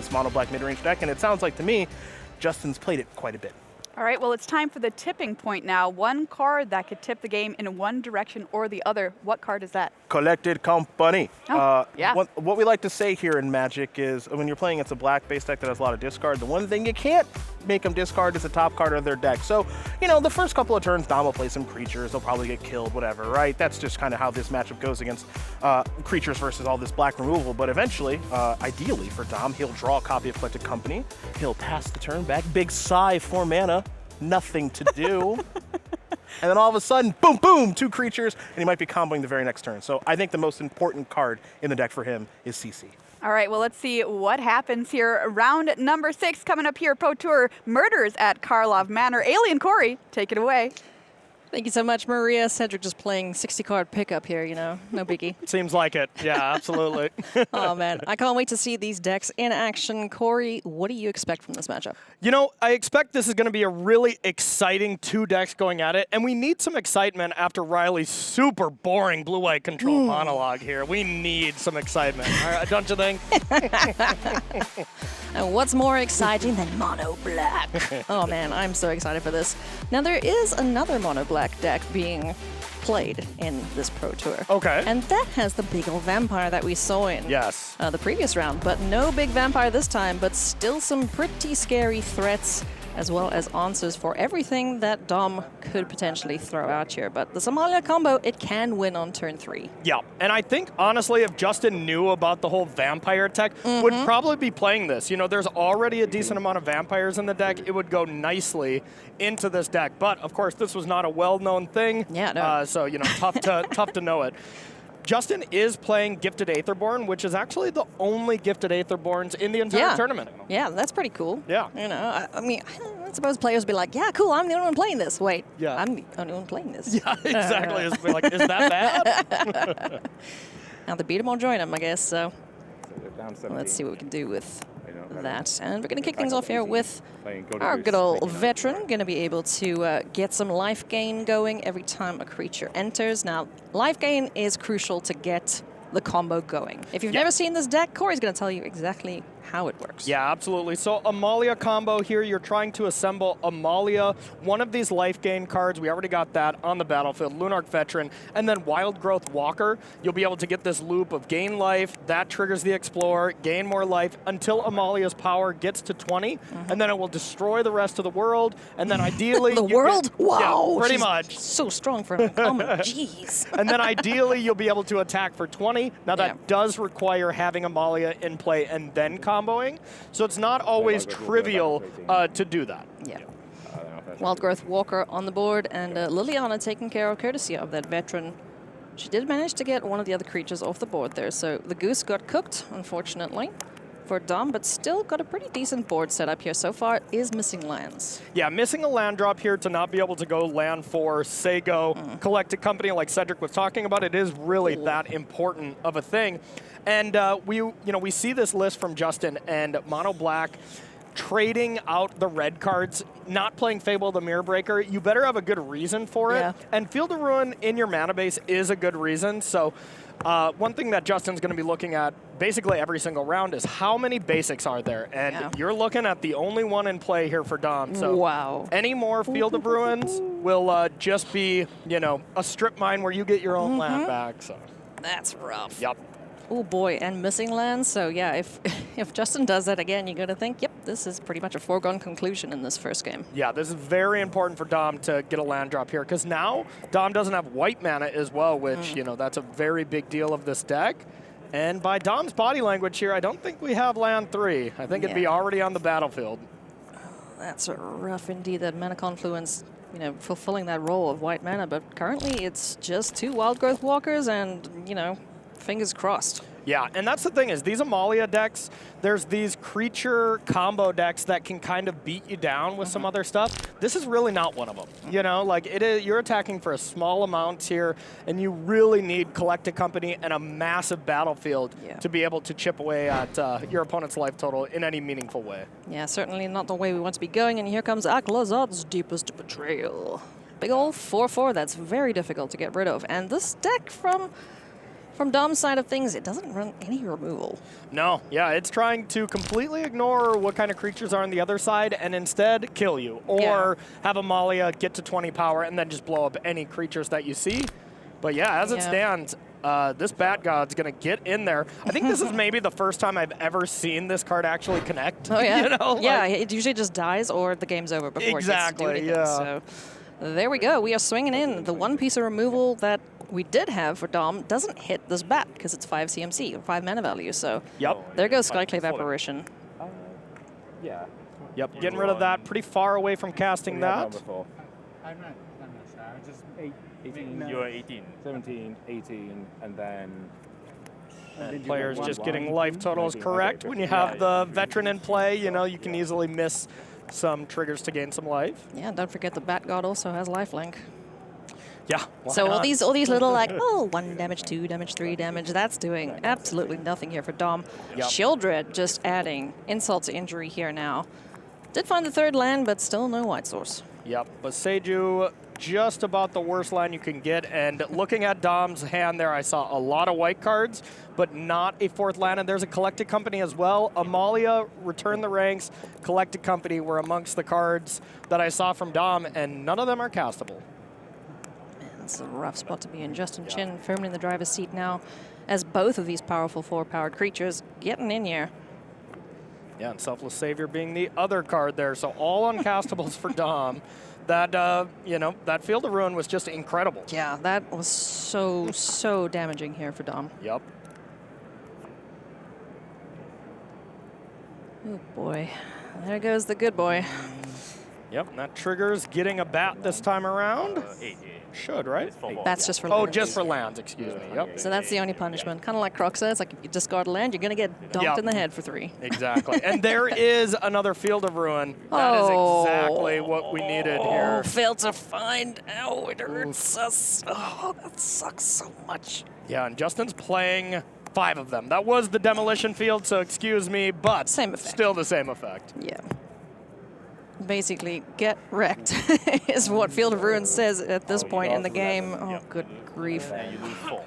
this mono black mid-range deck, and it sounds like to me, Justin's played it quite a bit. All right, well, it's time for the tipping point now. One card that could tip the game in one direction or the other. What card is that? Collected Company. Yeah. What we like to say here in Magic is when you're playing against a black base deck that has a lot of discard, the one thing you can't make them discard is the top card of their deck. So, the first couple of turns, Dom will play some creatures. They'll probably get killed, whatever, right? That's just kind of how this matchup goes against creatures versus all this black removal. But eventually, ideally for Dom, he'll draw a copy of Collected Company. He'll pass the turn back. Big sigh, 4 mana. Nothing to do. And then all of a sudden, boom, boom, 2 creatures, and he might be comboing the very next turn. So I think the most important card in the deck for him is CC. All right, well, let's see what happens here. Round number 6 coming up here. Pro Tour Murders at Karlov Manor. Alien Corey, take it away. Thank you so much, Maria. Cedric just playing 60-card pickup here, no biggie. Seems like it. Yeah, absolutely. Oh, man. I can't wait to see these decks in action. Corey, what do you expect from this matchup? I expect this is going to be a really exciting 2 decks going at it, and we need some excitement after Riley's super boring blue-white control monologue here. We need some excitement, don't you think? And what's more exciting than mono black? Oh, man, I'm so excited for this. Now, there is another mono black deck being played in this Pro Tour. Okay. And that has the big old vampire that we saw in the previous round. But no big vampire this time, but still some pretty scary threats as well as answers for everything that Dom could potentially throw out here. But the Amalia combo, it can win on turn 3. Yeah, and I think, honestly, if Justin knew about the whole vampire tech, would probably be playing this. There's already a decent amount of vampires in the deck. It would go nicely into this deck. But, of course, this was not a well-known thing. Yeah, no. So, tough to know it. Justin is playing Gifted Aetherborn, which is actually the only Gifted Aetherborns in the entire tournament. Yeah, that's pretty cool. Yeah. I mean, I suppose players would be like, yeah, cool, I'm the only one playing this. Wait, yeah. I'm the only one playing this. Yeah, exactly. It's like, is that bad? Now the beat him or join him, I guess. So let's see what we can do with that. And we're going to kick things off here with our good old veteran. Going to be able to get some life gain going every time a creature enters. Now, life gain is crucial to get the combo going. If you've never seen this deck, Corey's going to tell you exactly how it works. Yeah, absolutely. So Amalia combo here, you're trying to assemble Amalia, one of these life gain cards. We already got that on the battlefield, Lunarch Veteran, and then Wild Growth Walker. You'll be able to get this loop of gain life, that triggers the Explorer, gain more life until Amalia's power gets to 20, and then it will destroy the rest of the world, and then ideally... the world? Wow! Yeah, pretty She's much. So strong for a combo, jeez. And then ideally you'll be able to attack for 20. Now that does require having Amalia in play and then comboing, so it's not always trivial to do that. Yeah. Wild Growth Walker on the board, and Liliana taking care of courtesy of that veteran. She did manage to get one of the other creatures off the board there, so the goose got cooked, unfortunately, for Dom, but still got a pretty decent board set up here so far. Is missing lands. Yeah, missing a land drop here to not be able to go land for Sago, Collected Company like Cedric was talking about. It is really that important of a thing. And we see this list from Justin and Mono Black trading out the red cards, not playing Fable the Mirror Breaker. You better have a good reason for it. And Field of Ruin in your mana base is a good reason. So one thing that Justin's going to be looking at basically every single round is how many basics are there. And you're looking at the only one in play here for Dom. So any more Field of Ruins will just be, a strip mine where you get your own land back. So that's rough. Yep. Oh boy, and missing lands. So yeah, if Justin does that again, you're gonna think, yep, this is pretty much a foregone conclusion in this first game. Yeah, this is very important for Dom to get a land drop here, because now Dom doesn't have white mana as well, which that's a very big deal of this deck. And by Dom's body language here, I don't think we have land 3. I think it'd be already on the battlefield. That's rough indeed. That mana confluence, fulfilling that role of white mana, but currently it's just 2 Wild Growth Walkers and fingers crossed. Yeah, and that's the thing is these Amalia decks, there's these creature combo decks that can kind of beat you down with some other stuff. This is really not one of them. You're attacking for a small amount here, and you really need Collected Company and a massive battlefield to be able to chip away at your opponent's life total in any meaningful way. Yeah, certainly not the way we want to be going, and here comes Aklazad's Deepest Betrayal. Big ol' 4/4 that's very difficult to get rid of, and this deck from from Dom's side of things, it doesn't run any removal. No, yeah, it's trying to completely ignore what kind of creatures are on the other side and instead kill you. Or have Amalia get to 20 power and then just blow up any creatures that you see. But yeah, as it stands, this Bat God's going to get in there. I think this is maybe the first time I've ever seen this card actually connect. Oh, yeah. You know, yeah, it usually just dies or the game's over before it gets to do anything. Yeah. So there we go. We are swinging in. The one piece of removal that we did have for Dom doesn't hit this bat because it's 5 CMC, or 5 mana value. So there goes Skyclave Apparition. Yeah. Yep, getting rid of that. Pretty far away from casting that. I'm not sure. I just 18. You're 18. 17, 18, and then... Players just getting life totals correct. When you have the veteran in play, you know, you can easily miss some triggers to gain some life. Yeah, don't forget the Bat God also has lifelink. Yeah. So all these little like, 1 damage, 2 damage, 3 damage, that's doing absolutely nothing here for Dom. Childred just adding insult to injury here now. Did find the 3rd land, but still no white source. Yep, but Seju, just about the worst land you can get. And looking at Dom's hand there, I saw a lot of white cards, but not a 4th land. And there's a Collected Company as well. Amalia, Return the Ranks, Collected Company were amongst the cards that I saw from Dom, and none of them are castable. It's a rough spot to be in. Justin Chin firmly in the driver's seat now, as both of these powerful 4-powered creatures getting in here. Yeah, and Selfless Savior being the other card there. So all uncastables for Dom. That, you know, that Field of Ruin was just incredible. Yeah, that was so damaging here for Dom. Yep. Oh, boy. There goes the good boy. Yep, and that triggers getting a bat this time around. 8. Should, right? That's just for Oh, lands. just for lands, excuse me. Yep. So that's the only punishment. Kind of like Croc says, like if you discard a land, you're going to get dunked in the head for 3. Exactly. And there is another Field of Ruin. That is exactly what we needed here. Failed to find. Ow, it hurts us. Oh, that sucks so much. Yeah, and Justin's playing 5 of them. That was the demolition field, so excuse me, but Same effect. still the same effect. Yeah. Basically, get wrecked is what Field of Ruin says at this point in the game. Oh, good grief.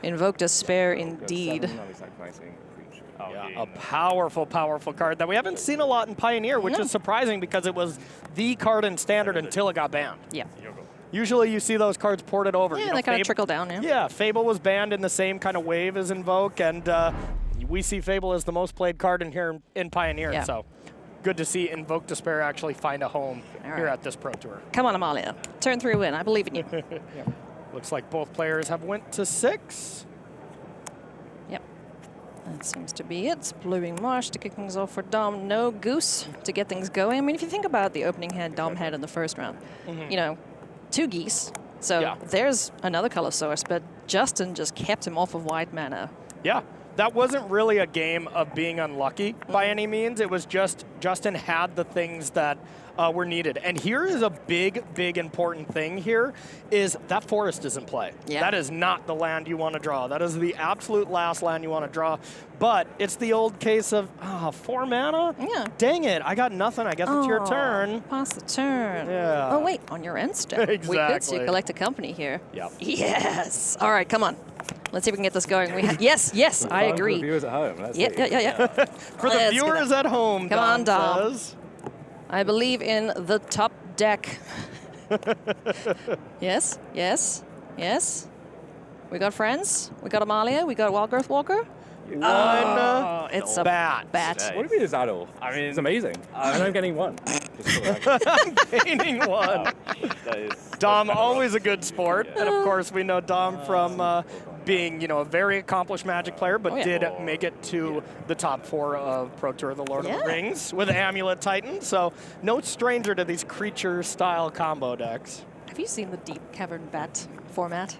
Invoke Despair indeed. Yeah, a powerful, powerful card that we haven't seen a lot in Pioneer, which is surprising because it was the card in Standard until it got banned. Yeah. Usually you see those cards ported over. Yeah, you know, they kind of trickle down, Yeah, Fable was banned in the same kind of wave as Invoke, and we see Fable as the most played card in here in Pioneer, so good to see Invoke Despair actually find a home here at this Pro Tour. Come on, Amalia. Turn 3 win. I believe in you. Looks like both players have went to 6. Yep. That seems to be it. It's Blooming Marsh to kick things off for Dom. No Goose to get things going. I mean, if you think about the opening hand Dom had in the first round, you know, 2 geese. So there's another color source, but Justin just kept him off of white mana. Yeah. That wasn't really a game of being unlucky by any means. It was just Justin had the things that were needed. And here is a big, big important thing here is that forest is in play. Yeah. That is not the land you want to draw. That is the absolute last land you want to draw. But it's the old case of 4 mana? Yeah. Dang it, I got nothing. I guess it's your turn. Pass the turn. Yeah. Oh, wait, on your end step. We could see a Collected Company here. Yep. Yes. All right, come on. Let's see if we can get this going. Yes, I agree. For the viewers at home. Yeah. For the viewers at home, come on, Dom. says. I believe in the top deck. Yes. We got friends. We got Amalia. We got Wildgrowth Walker. It's a bat. What do you mean it's at all? I mean, it's amazing. And I'm getting 1. I'm gaining 1. Dom, always a good sport. And of course, we know Dom from being, you know, a very accomplished Magic player, but did make it to the top 4 of Pro Tour of the Lord of the Rings with Amulet Titan. So no stranger to these creature-style combo decks. Have you seen the Deep Cavern Bat format?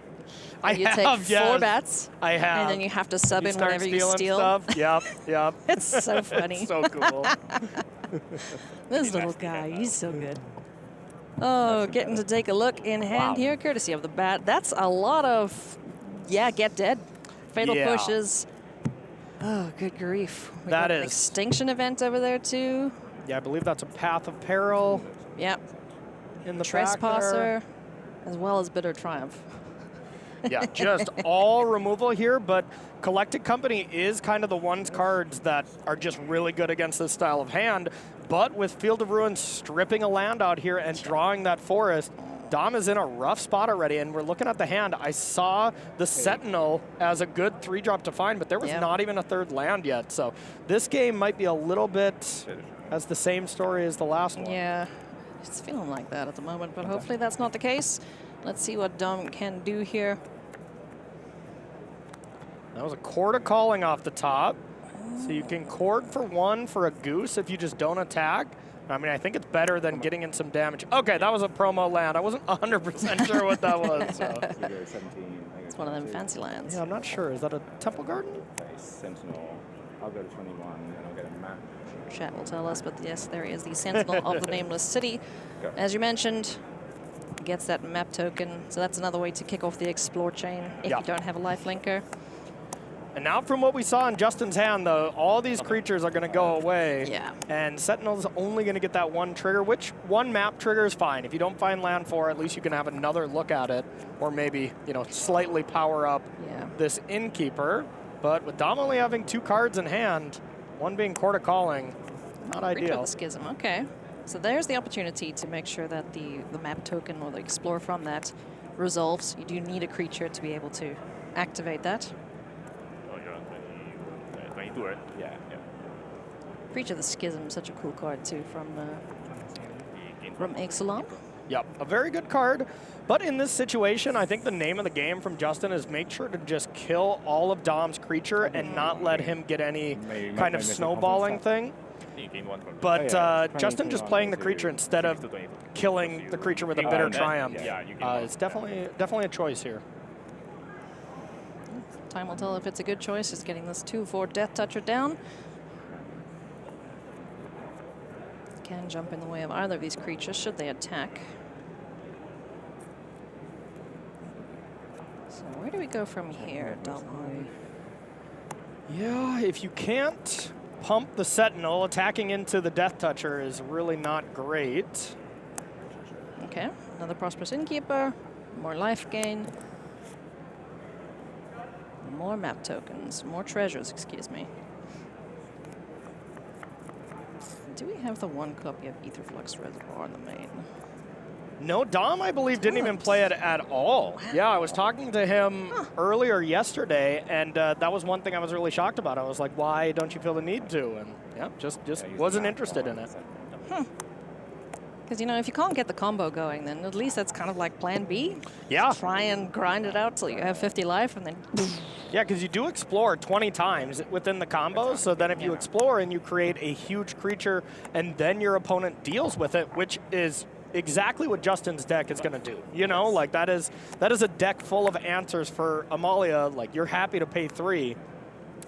I you have, take 4 bats. I have. And then you have to sub in whatever you steal. Stuff. Yep. It's so funny. It's so cool. This little guy, he's so good. Oh, getting to take a look in hand here, courtesy of the bat. That's a lot of, get dead. Fatal pushes. Oh, good grief. We got an extinction event over there, too. Yeah, I believe that's a Path of Peril. Yep. In the Trespasser, as well as Bitter Triumph. Yeah, just all removal here, but Collected Company is kind of the ones cards that are just really good against this style of hand. But with Field of Ruin stripping a land out here and drawing that forest, Dom is in a rough spot already, and we're looking at the hand. I saw the Sentinel as a good 3-drop to find, but there was not even a third land yet. So this game might be a little bit as the same story as the last one. Yeah, it's feeling like that at the moment, but hopefully that's not the case. Let's see what Dom can do here. That was a Court of Calling off the top. So you can Court for 1 for a Goose if you just don't attack. I mean, I think it's better than getting in some damage. Okay, that was a promo land. I wasn't 100% sure what that was. So. It's one of them fancy lands. Yeah, I'm not sure. Is that a Temple Garden? Sentinel. I'll go to 21, and I'll get a map. Chat will tell us, but yes, there is the Sentinel of the Nameless City. As you mentioned, gets that map token. So that's another way to kick off the Explore chain if you don't have a life linker. And now from what we saw in Justin's hand, though, all these creatures are going to go away. Yeah. And Sentinel's only going to get that 1 trigger, which 1 map trigger is fine. If you don't find land 4, at least you can have another look at it, or maybe, you know, slightly power up this Innkeeper. But with Dom only having 2 cards in hand, 1 being Court of Calling, not ideal. The Schism, okay. So there's the opportunity to make sure that the map token or the Explore from that resolves. You do need a creature to be able to activate that. Yeah. Creature of the Schism, such a cool card too from Ixalan. Yep, a very good card. But in this situation, I think the name of the game from Justin is make sure to just kill all of Dom's creature and not let him get any kind of snowballing thing. But Justin just playing the creature instead of killing the creature with a bitter triumph is definitely a choice here. Time will tell if it's a good choice. Just getting this 2/4 Death Toucher down. Can jump in the way of either of these creatures should they attack. So where do we go from here, Dom Harvey? Yeah, if you can't pump the Sentinel, attacking into the Death Toucher is really not great. Okay, another Prosperous Innkeeper, more life gain. More map tokens, more treasures, excuse me. Do we have the 1 copy of Aetherflux Reservoir on the main? No, Dom, I believe, didn't even play it at all. Yeah, I was talking to him earlier yesterday, and that was one thing I was really shocked about. I was like, why don't you feel the need to? And yeah, just wasn't interested in it. Because, you know, if you can't get the combo going, then at least that's kind of like plan B. Yeah. Just try and grind it out till you have 50 life, and then Yeah, because you do explore 20 times within the combos, so then if you explore and you create a huge creature and then your opponent deals with it, which is exactly what Justin's deck is going to do. You know, like that is a deck full of answers for Amalia. Like, you're happy to pay 3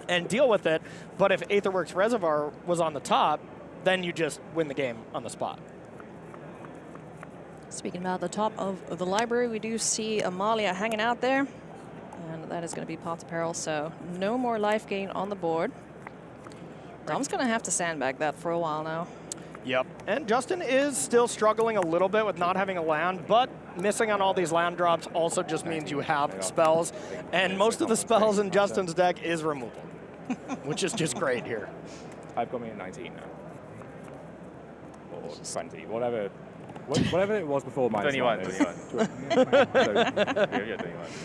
and deal with it, but if Aetherworks Reservoir was on the top, then you just win the game on the spot. Speaking about the top of the library, we do see Amalia hanging out there. And that is going to be Path to Peral, so no more life gain on the board. Dom's going to have to sandbag that for a while now. Yep, and Justin is still struggling a little bit with not having a land, but missing on all these land drops also just means you have spells. And most of the spells in Justin's deck is removal, which is just great here. I've got me at 19 now. Or 20, whatever it was before my 21. 21.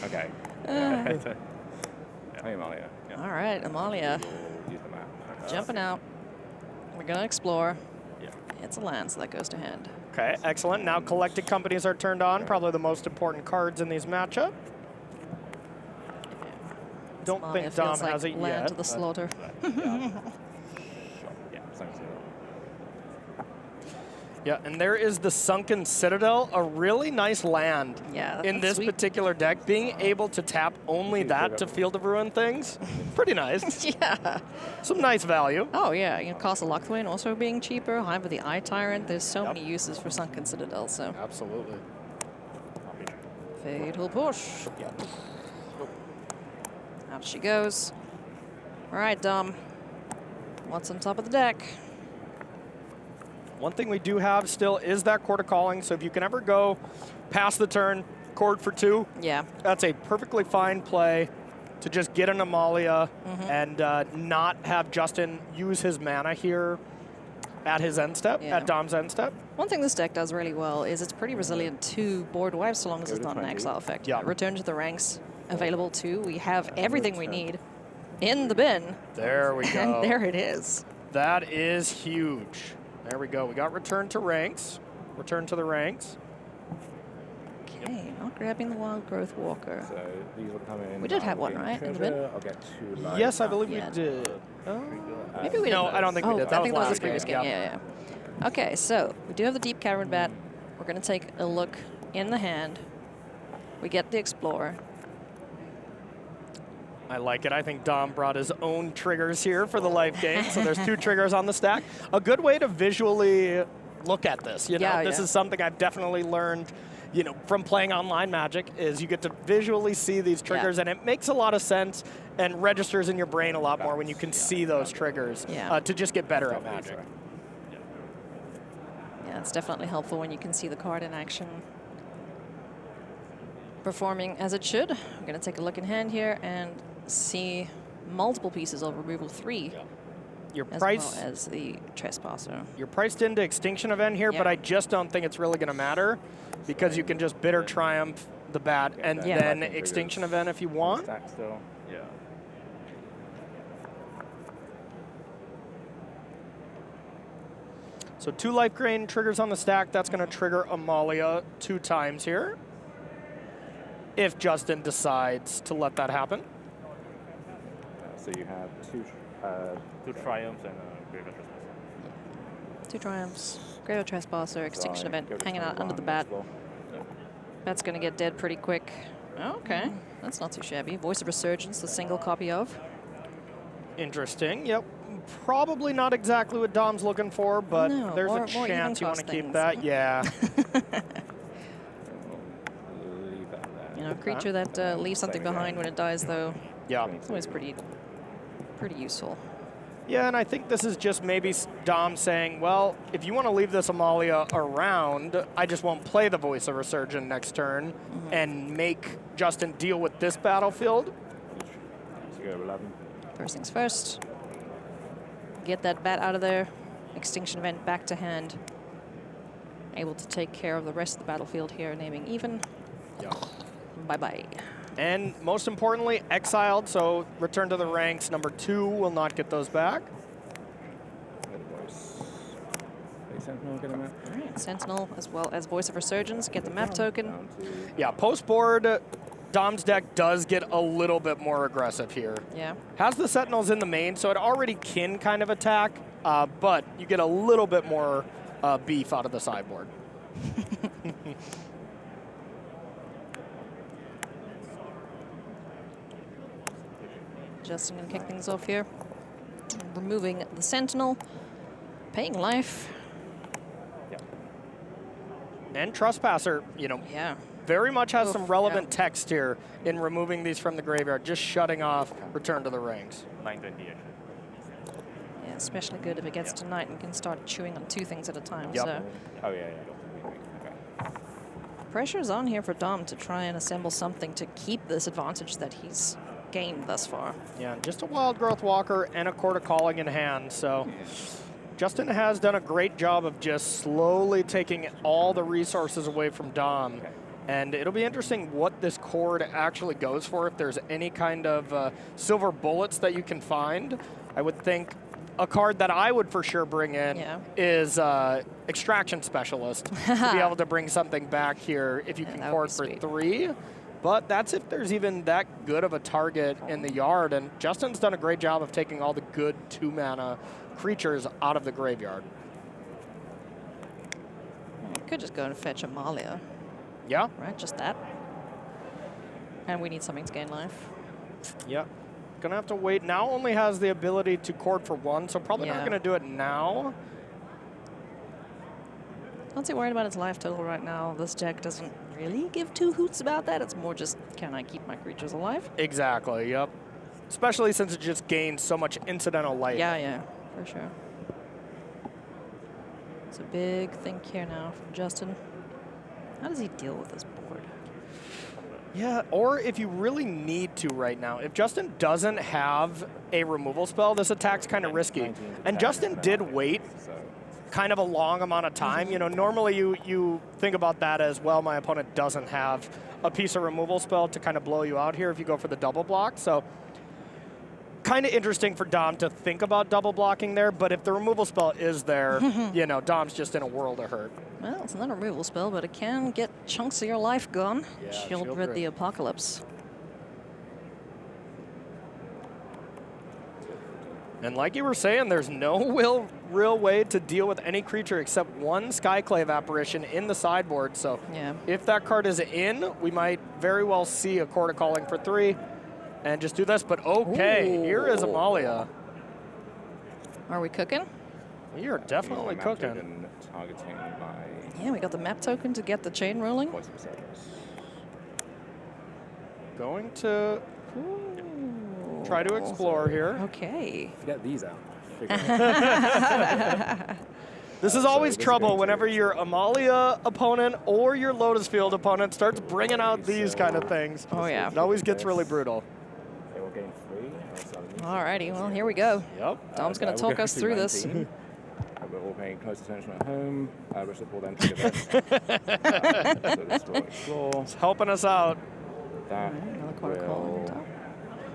Okay. Hey, Amalia. Yeah. All right, Amalia Use the map. jumping out. We're going to explore. Yeah. It's a land, so that goes to hand. Okay, excellent. Now Collected Companies are turned on, probably the most important cards in these matchup. Don't Amalia think Dom feels like has it land yet. to the slaughter. Yeah, and there is the Sunken Citadel, a really nice land in this particular deck. Being able to tap only that to Field of Ruin things, pretty nice. Yeah. Some nice value. Oh, yeah. You know, Castle Locthwain also being cheaper. Hive of the Eye Tyrant. There's so many uses for Sunken Citadel, so. Absolutely. Fatal push. Out she goes. All right, Dom. What's on top of the deck? One thing we do have still is that Court of Calling, so if you can ever go past the turn, cord for 2. Yeah. That's a perfectly fine play to just get an Amalia and not have Justin use his mana here at his end step, Yeah. at Dom's end step. One thing this deck does really well is it's pretty resilient to board wipes so long as it's not an exile effect. Yeah. Return to the ranks available too. We have everything we need in the bin. There we go. And there it is. That is huge. There we go. We got return to ranks. Return to the ranks. Okay, not grabbing the Wild Growth Walker. So these will come in. We did have I'll one, gain right, in the bin? treasure, I'll get 2 life. Yes, I believe Yeah. we did. Maybe we No, didn't. I don't think we Oh, did. That I think that was last the previous game. Yeah. Okay, so we do have the Deep Cavern Bat. We're going to take a look in the hand. We get the Explorer. I like it. I think Dom brought his own triggers here for the life game. So there's 2 triggers on the stack. A good way to visually look at this. You know, Yeah, this yeah. is something I've definitely learned, you know, from playing online Magic, is you get to visually see these triggers, and it makes a lot of sense and registers in your brain a lot more when you can see those triggers to just get better at Magic. Yeah, it's definitely helpful when you can see the card in action. Performing as it should. I'm going to take a look in hand here and see multiple pieces of removal 3. Your As price, well as the Trespasser. you're priced into Extinction Event here, Yeah. but I just don't think it's really going to matter because you can just Bitter Triumph the bat and Yeah. then Extinction Event if you want. Stack still. Yeah. So 2 life grain triggers on the stack. That's going to trigger Amalia 2 times here. If Justin decides to let that happen. So you have 2 triumphs and a greater trespass. 2 Triumphs, Greater Trespasser, Extinction So I Event go to hanging out under the 21 bat. as well. Bat's going to get dead pretty quick. Okay, that's not too shabby. Voice of Resurgence, the single copy of. Interesting. Yep. Probably not exactly what Dom's looking for, but No, there's more a chance you want to even-cost keep things. that. Yeah. Leave that there. You know, a creature that leaves something behind when it dies, though, Yeah. it's always pretty useful. Yeah, and I think this is just maybe Dom saying, well, if you want to leave this Amalia around, I just won't play the Voice of Resurgence next turn and make Justin deal with this battlefield. So you go 11. First things first. Get that bat out of there. Extinction Event back to hand. Able to take care of the rest of the battlefield here, naming even. Yeah. Bye-bye. And most importantly, exiled, so return to the ranks. Number 2 will not get those back. Good voice. Big Sentinel, get him out. All right, Sentinel as well as Voice of Resurgence. Get the map token. Down to Yeah, post-board, Dom's deck does get a little bit more aggressive here. Yeah. Has the Sentinels in the main, so it already can kind of attack, but you get a little bit more beef out of the sideboard. Justin gonna kick things off here. Removing the Sentinel. Paying life. And Trespasser, you know, Yeah. very much has Oof, some relevant yeah. text here in removing these from the graveyard, just shutting off return to the ranks. 920 actually. Yeah, especially good if it gets to night and can start chewing on 2 things at a time. Yep. So Oh, yeah. Okay. pressure's on here for Dom to try and assemble something to keep this advantage that he's gained thus far. Yeah, just a Wild Growth Walker and a Court of Calling in hand, so Justin has done a great job of just slowly taking all the resources away from Dom. And it'll be interesting what this cord actually goes for, if there's any kind of silver bullets that you can find. I would think a card that I would for sure bring in is Extraction Specialist to be able to bring something back here if you Yeah, can that would cord be for sweet. 3. But that's if there's even that good of a target in the yard. And Justin's done a great job of taking all the good 2-mana creatures out of the graveyard. Could just go and fetch Amalia, Yeah, right? Just that. And we need something to gain life. yeah. Gonna have to wait. Now only has the ability to cord for 1, so probably not Yeah. gonna do it now. Not too worried about its life total right now. This deck doesn't really give 2 hoots about that. It's more just, can I keep my creatures alive? Exactly, yep. Especially since it just gains so much incidental life. Yeah, for sure. It's a big think here now from Justin. How does he deal with this board? Yeah, or if you really need to right now. If Justin doesn't have a removal spell, this attack's kind of risky. And Justin did wait kind of a long amount of time. You know, normally you think about that as, well, my opponent doesn't have a piece of removal spell to kind of blow you out here if you go for the double block. So kind of interesting for Dom to think about double blocking there, but if the removal spell is there, you know, Dom's just in a world of hurt. Well, it's not a removal spell, but it can get chunks of your life gone. Yeah, Shieldred the Apocalypse. And like you were saying, there's no real way to deal with any creature except one Skyclave apparition in the sideboard. So Yeah. if that card is in, we might very well see a Court of Calling for 3 and just do this. But okay, here is Amalia. Are we cooking? You're definitely cooking. Targeting my Yeah, we got the map token to get the chain rolling. voice of Osiris. Going to try to explore here. Okay. Get these out. This is always this is trouble going to- whenever your Amalia opponent or your Lotus Field opponent starts bringing out these kind of things. Oh, yeah. It always gets really brutal. They will gain 3. Alrighty, well, here we go. Yep. Dom's going to talk us through this. We're all paying close attention at home, which will then trigger this. So destroy, explore. It's helping us out. That Another Court of Calling on will top.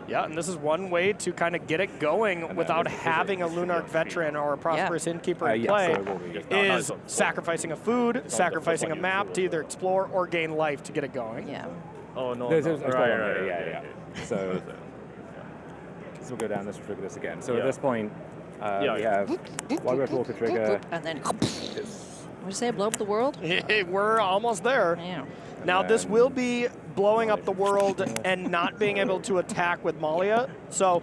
Yeah, and this is one way to kind of get it going without having a Lunarch Veteran or a Prosperous Innkeeper in yeah, play, so it will be. is sacrificing a food, sacrificing a map to either explore or gain life to get it going. Yeah. Oh no. There's no. a spell Right, on right, there, right, yeah. okay. So this will go down, this will trigger this again. So Yeah. at this point, Yeah, we yeah. have Wild Red Walker trigger. And then, It's what did you say, blow up the world? We're almost there. Yeah. Now, this then- will be blowing up the world and not being able to attack with Malia. So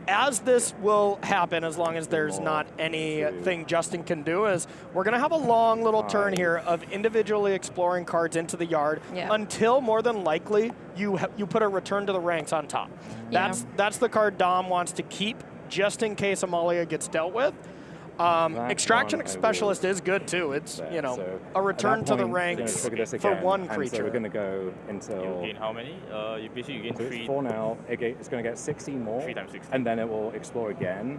as this will happen, as long as there's not anything Justin can do, is we're going to have a long little turn here of individually exploring cards into the yard Yeah. until, more than likely, you put a Return to the Ranks on top. Yeah. That's the card Dom wants to keep just in case Amalia gets dealt with. Extraction one I Specialist is good too. It's, there. you know, So a at Return that to the point, we're gonna Ranks trigger this for again, one and So creature. we're going to go You until. gain how many? You basically gain So it's 3. 4 now. It's going to get 16 more. 3 times 16. And then it will explore again,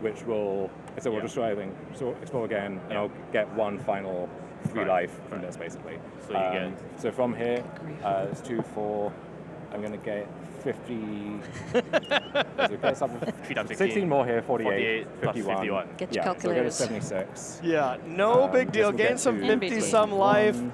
which will. So we'll Yeah. destroy everything. So explore again, and Yeah. I'll get one final 3 Right, life from right. this, basically. So you get- So from here, it's 2, 4. I'm going to get 50. So it gets up to 3 times 16. 16 more here, 48, 48 plus 51. 51. Get your Yeah, so I go to calculators. 76. Yeah, no big this deal. will Gain get some to 50-some life. 51.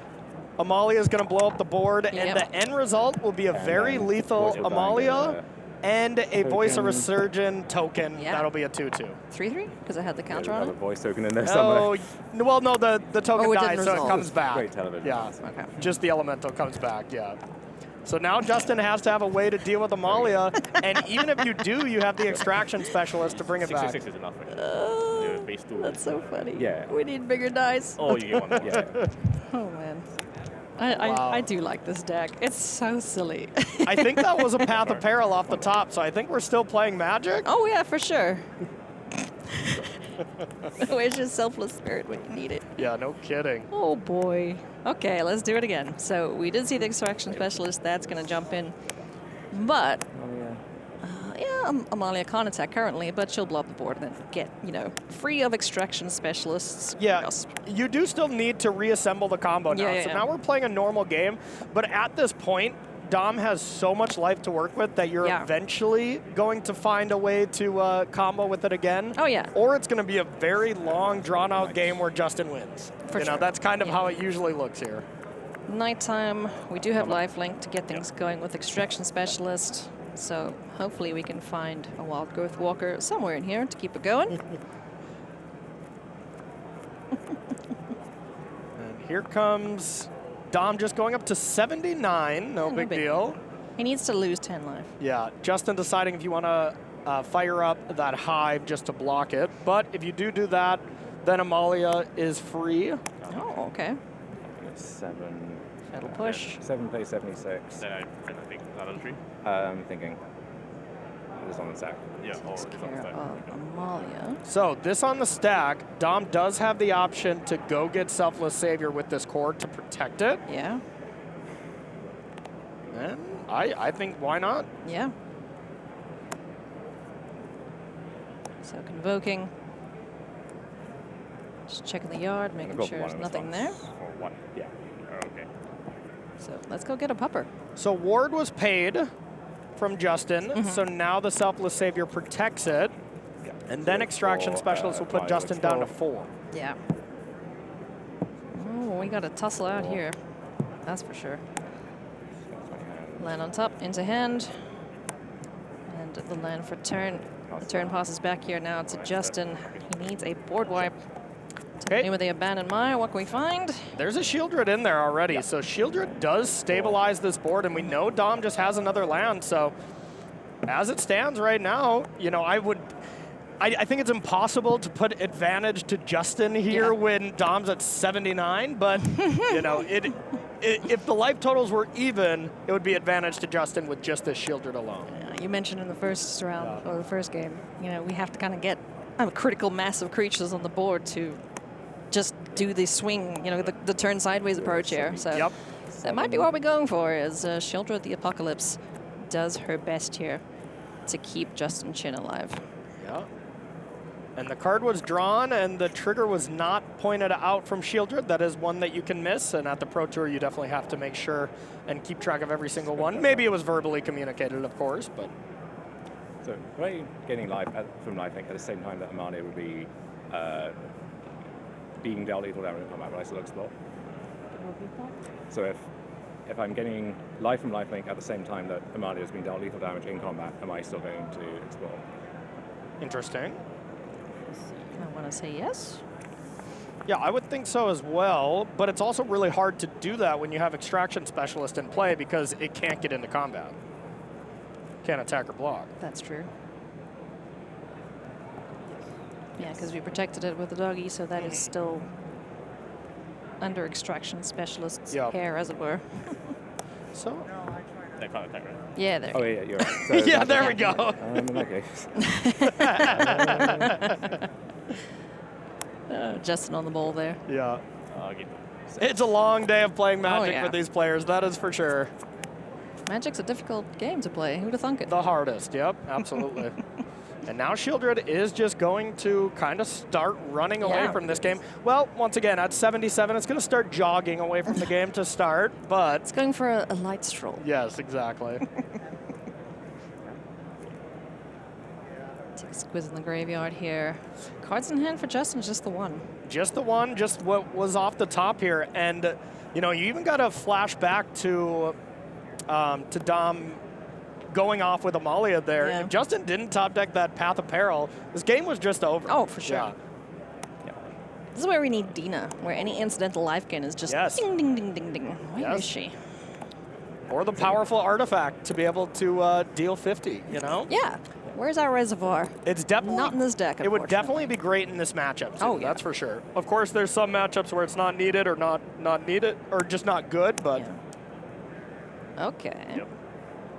Amalia's going to blow up the board, and Yep. the end result will be a And very then lethal Voice of Amalia Bang, and a Voice of token. Resurgent token. Yeah. That'll be a 2/2. 3/3? Because I had the There's counter on another it? voice token in there Oh, somewhere. well, no, the token Oh, it didn't dies, so it resolve. comes back. Great television. Yeah, Okay. just the elemental comes back, yeah. So now Justin has to have a way to deal with Amalia, and even if you do, you have the Extraction Specialist to bring it back. 6 is enough. Right? The base 2. That's so funny. Yeah. We need bigger dice. Oh, you get one more. Yeah. Oh, man. Wow. I do like this deck. It's so silly. I think that was a Path of Peral off the top, so I think we're still playing Magic. Oh, yeah, for sure. Where's your selfless spirit when you need it? Yeah, no kidding. Oh, boy. Okay, let's do it again. So we did see the Extraction Specialist. That's going to jump in. But, Amalia can't attack currently, but she'll blow up the board and then get, free of Extraction Specialists. Yeah, Yes. you do still need to reassemble the combo now. Yeah, so yeah. now we're playing a normal game, but at this point, Dom has so much life to work with that you're Yeah. eventually going to find a way to combo with it again. Oh, yeah. Or it's going to be a very long, drawn-out game where Justin wins. For you know, sure. that's kind of Yeah. how it usually looks here. Nighttime, we do have lifelink to get things going with Extraction Specialist. So hopefully we can find a Wild Growth Walker somewhere in here to keep it going. And here comes Dom just going up to 79. No no big big deal. He needs to lose 10 life. Yeah, Justin deciding if you want to fire up that hive just to block it. But if you do that, then Amalia is free. Oh, okay. 7. That'll push. 7 plays 76. Then I think another 3. I'm thinking. It was on the sack. Yeah, oh, it's on the Care side. of Amalia. So this on the stack, Dom does have the option to go get Selfless Savior with this cord to protect it. Yeah. And I think why not? Yeah. So convoking. Just checking the yard, I've making got sure one there's in nothing response. there. Or one, yeah. Oh, okay. So let's go get a pupper. So ward was paid from Justin, so now the Selfless Savior protects it, Yeah. and So then it's Extraction for, Specialist will put fire Justin down to explore. 4. Yeah. Oh, we got to tussle out here. That's for sure. That's my hand. Land on top, into hand. And the land for turn. The turn passes back here now to Justin. He needs a board wipe. Okay. With the abandoned mine, what can we find? There's a Shieldred in there already, so Shieldred does stabilize this board, and we know Dom just has another land, so as it stands right now, you know, I think it's impossible to put advantage to Justin here when Dom's at 79, but, you know, if the life totals were even, it would be advantage to Justin with just this Shieldred alone. You mentioned in the first round, or the first game, you know, we have to kind of get a critical mass of creatures on the board to just do the swing, you know, the turn sideways approach here. So Yep. that might be what we're going for, as Shieldred the Apocalypse does her best here to keep Justin Chin alive. Yeah. And the card was drawn, and the trigger was not pointed out from Shieldred. That is one that you can miss, and at the Pro Tour, you definitely have to make sure and keep track of every single one. Maybe it was verbally communicated, of course, but... So, were you getting life from life link at the same time that Amalia would be being dealt lethal damage in combat, but I still explore? So if I'm getting life from life link at the same time that Amalia is being dealt lethal damage in combat, am I still going to explore? Interesting. I want to say yes. Yeah, I would think so as well, but it's also really hard to do that when you have Extraction Specialist in play because it can't get into combat. Can't attack or block. That's true. Yeah, because we protected it with the doggy, so that is still under Extraction Specialist's hair, as it were. So... That can't attack, right? Yeah, there. Oh, yeah, you're right. So yeah, there we go. In that case. Justin on the ball there. Yeah. I'll get It's a long day of playing Magic yeah. for these players, that is for sure. Magic's a difficult game to play. Who'd have thunk it? The hardest, yep, absolutely. And now Shieldred is just going to kind of start running away from this game. Well, once again, at 77, it's going to start jogging away from the game to start, but... It's going for a light stroll. Yes, exactly. Take a squiz in the graveyard here. Cards in hand for Justin is just the one. Just the one, just what was off the top here. And, you know, you even got to flash back to Dom going off with Amalia there. Yeah. If Justin didn't top deck that Path of Peral, this game was just over. Oh, for sure. Yeah. This is where we need Dina, where any incidental life gain is just ding, ding, ding, ding, ding. Where is she? Or the powerful artifact to be able to deal 50, you know? Yeah. Where's our reservoir? It's definitely not in this deck. It would definitely be great in this matchup. Oh, yeah. That's for sure. Of course, there's some matchups where it's not needed or not needed or just not good, but okay. Yep.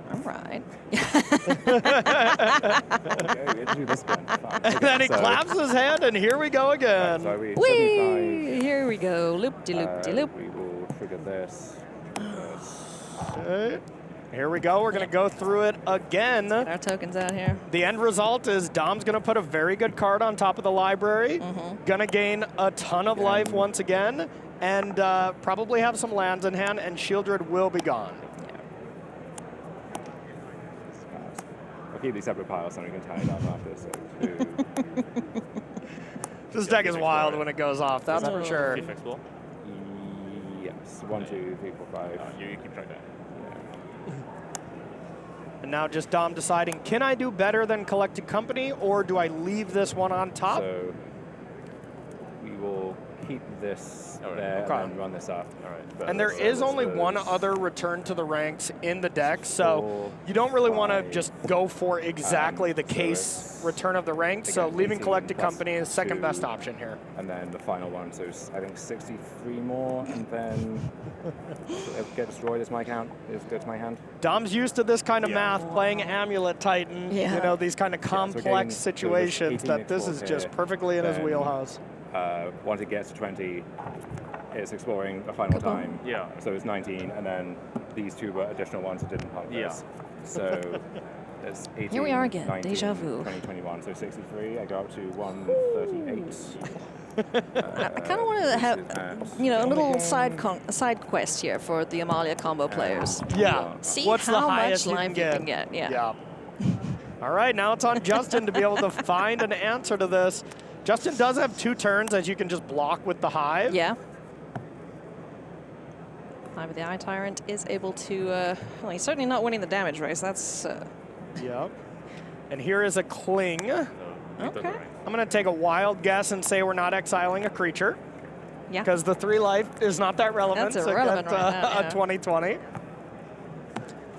All right. Okay, we had to do this one. Fine. and then he claps his hand, and here we go again. So we Whee! Here we go. Loop-de-loop-de-loop. we will trigger this. Okay. Here we go. We're going to go through it again. Get our tokens out here. The end result is Dom's going to put a very good card on top of the library. Going to gain a ton of life once again, and probably have some lands in hand, and Shieldred will be gone. I'll keep these separate piles so we can tie it up after. So 2. This deck is wild when it goes off, that's for sure. Fifth explore. Yes. 1, 2, 3, 4, 5. You keep track of that. And now just Dom deciding, can I do better than Collected Company, or do I leave this one on top? So we will keep this All right. there Okay. and then run this up. All right. But And there so is this only one was other return to the ranks in the deck, so 4, you don't really want to 5, just go for exactly the so case it's, return of the ranks, so again, leaving 18 Collected plus Company is second 2. best option here. And then the final one, so I think 63 more, and then get destroyed is my count. Is good to my hand. Dom's used to this kind of math, playing Amulet Titan, you know, these kind of so complex getting- so there's situations 18 that this is explores just here, perfectly in his then, wheelhouse. Once it gets to 20, it's exploring a final time. Yeah. So it's 19, and then these two were additional ones that didn't have this. So there's 18, Here we are again, 19, deja vu. 20, 21, so 63. I go up to 138. I kind of want to have, you know, a little side quest here for the Amalia combo players. Yeah. See What's the how much highest life you can get. Yeah. All right, now it's on Justin to be able to find an answer to this. Justin does have 2 turns, as you can just block with the Hive. Yeah. Hive the Eye Tyrant is able to, well, he's certainly not winning the damage race. That's... Yep. And here is a Cling. okay. I'm going to take a wild guess and say we're not exiling a creature. Yeah. Because the 3 life is not that relevant. That's irrelevant against, right now, yeah. a 2020.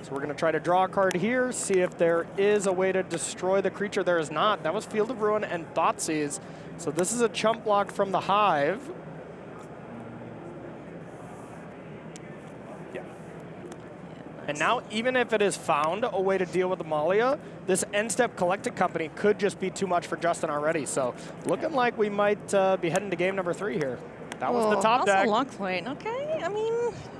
So we're going to try to draw a card here, see if there is a way to destroy the creature. There is not. That was Field of Ruin and Thoughtseize. So this is a chump block from the Hive. Yeah. And now, even if it is found a way to deal with Amalia, this end-step Collected Company could just be too much for Justin already. So looking like we might be heading to game number 3 here. That was the top deck. Also lock point. Okay, I mean,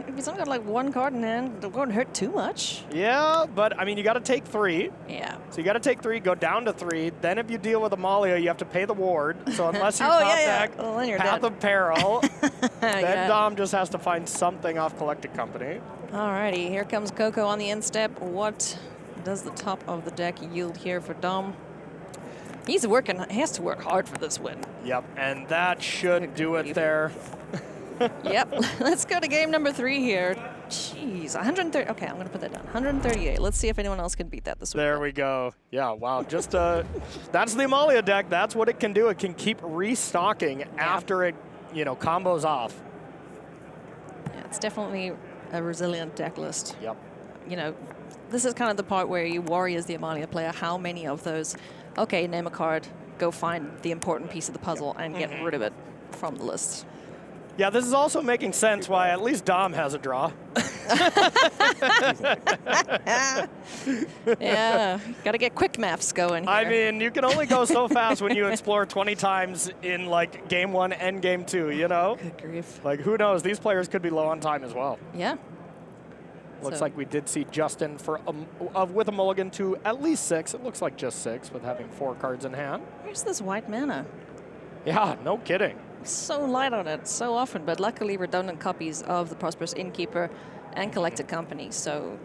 if he's only got like 1 card in hand, it won't hurt too much. Yeah, but I mean, you got to take 3. Yeah. So you got to take 3, go down to 3. Then if you deal with Amalia, you have to pay the ward. So unless you top deck well, then you're Path dead. of Peril, then Yeah. Dom just has to find something off Collected Company. Alrighty, here comes Coco on the end step. What does the top of the deck yield here for Dom? He's working, he has to work hard for this win. Yep, and that should do it there. Yep, let's go to game number 3 here. Jeez, 130, okay, I'm gonna put that down. 138, let's see if anyone else can beat that this week. There we go. Yeah, wow, just that's the Amalia deck. That's what it can do. It can keep restocking after it, you know, combos off. Yeah, it's definitely a resilient deck list. Yep. You know, this is kind of the part where you worry as the Amalia player how many of those, okay, name a card, go find the important piece of the puzzle and get rid of it from the list. Yeah, this is also making sense why at least Dom has a draw. Yeah, got to get quick maths going here. I mean, you can only go so fast when you explore 20 times in like game 1 and game 2, you know? Good grief. Like, who knows? These players could be low on time as well. Yeah. Looks So- like we did see Justin for with a mulligan to at least 6. It looks like just 6 with having 4 cards in hand. Where's this white mana? Yeah, no kidding. So light on it so often, but luckily redundant copies of the Prosperous Innkeeper and Collected Company. So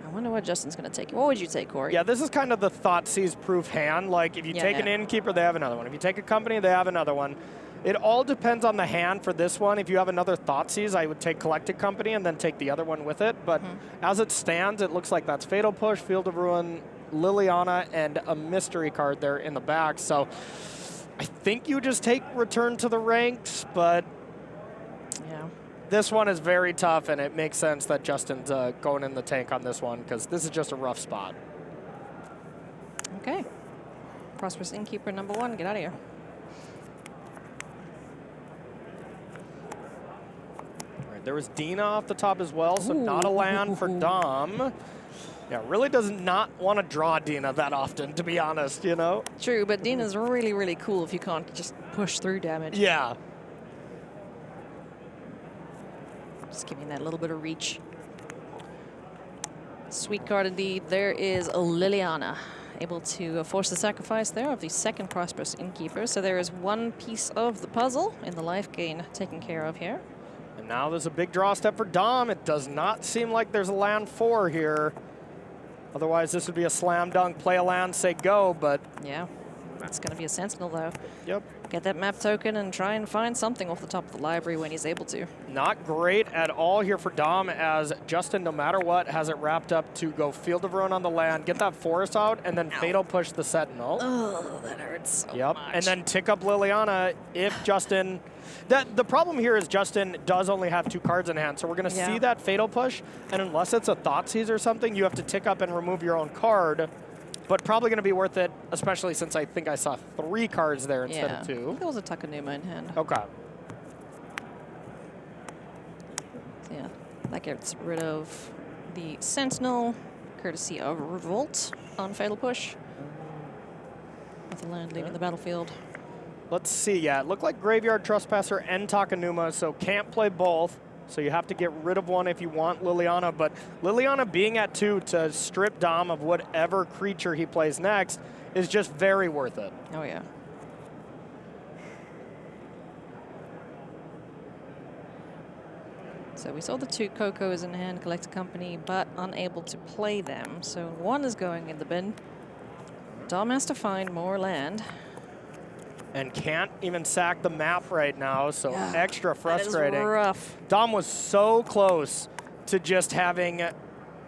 I wonder what Justin's going to take. What would you take, Corey? Yeah, this is kind of the Thoughtseize proof hand. Like, if you take an Innkeeper, they have another one. If you take a Company, they have another one. It all depends on the hand for this one. If you have another Thoughtseize, I would take Collected Company and then take the other one with it. But as it stands, it looks like that's Fatal Push, Field of Ruin, Liliana, and a mystery card there in the back. So I think you just take Return to the Ranks, but Yeah. this one is very tough, and it makes sense that Justin's going in the tank on this one because this is just a rough spot. Okay. Prosperous Innkeeper number 1, get out of here. All right, there was Dina off the top as well, so not a land for Dom. Yeah, really does not want to draw Dina that often, to be honest, you know? True, but Dina's really, really cool if you can't just push through damage. Yeah. Just giving that little bit of reach. Sweet card indeed. There is a Liliana, able to force the sacrifice there of the second Prosperous Innkeeper. So there is 1 piece of the puzzle in the life gain taken care of here. And now there's a big draw step for Dom. It does not seem like there's a land 4 here. Otherwise, this would be a slam dunk, play a land, say go, but... Yeah, it's going to be a Sentinel, though. Yep. Get that map token and try and find something off the top of the library when he's able to. Not great at all here for Dom, as Justin, no matter what, has it wrapped up to go Field of Ruin on the land, get that forest out, and then Fatal Push the Sentinel. Oh, that hurts so Yep, much. and then tick up Liliana if Justin... The problem here is Justin does only have 2 cards in hand, so we're going to see that Fatal Push, and unless it's a Thoughtseize or something, you have to tick up and remove your own card, but probably going to be worth it, especially since I think I saw 3 cards there instead of 2. There was a Takanuma in hand. Okay. So yeah, that gets rid of the Sentinel, courtesy of Revolt on Fatal Push. With the land leaving the battlefield. Let's see, yeah, it looked like Graveyard Trespasser and Takanuma, so can't play both. So you have to get rid of one if you want Liliana, but Liliana being at 2 to strip Dom of whatever creature he plays next is just very worth it. Oh, yeah. So we saw the 2 Cocos in hand, Collector Company, but unable to play them. So 1 is going in the bin. Dom has to find more land. And can't even sack the map right now, so extra frustrating. That is rough. Dom was so close to just having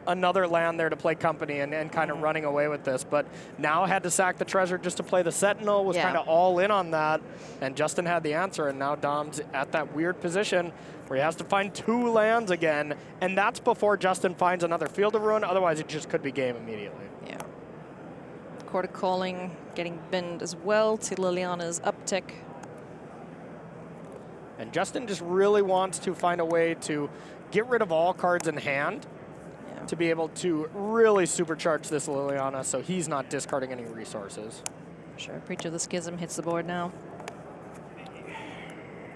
another land there to play company and kind of running away with this, but now had to sack the treasure just to play the Sentinel, was kind of all in on that, and Justin had the answer, and now Dom's at that weird position where he has to find 2 lands again, and that's before Justin finds another Field of Ruin, otherwise it just could be game immediately. Yeah. Quarter Calling getting binned as well to Liliana's uptick. And Justin just really wants to find a way to get rid of all cards in hand to be able to really supercharge this Liliana so he's not discarding any resources. Sure, Preacher of the Schism hits the board now.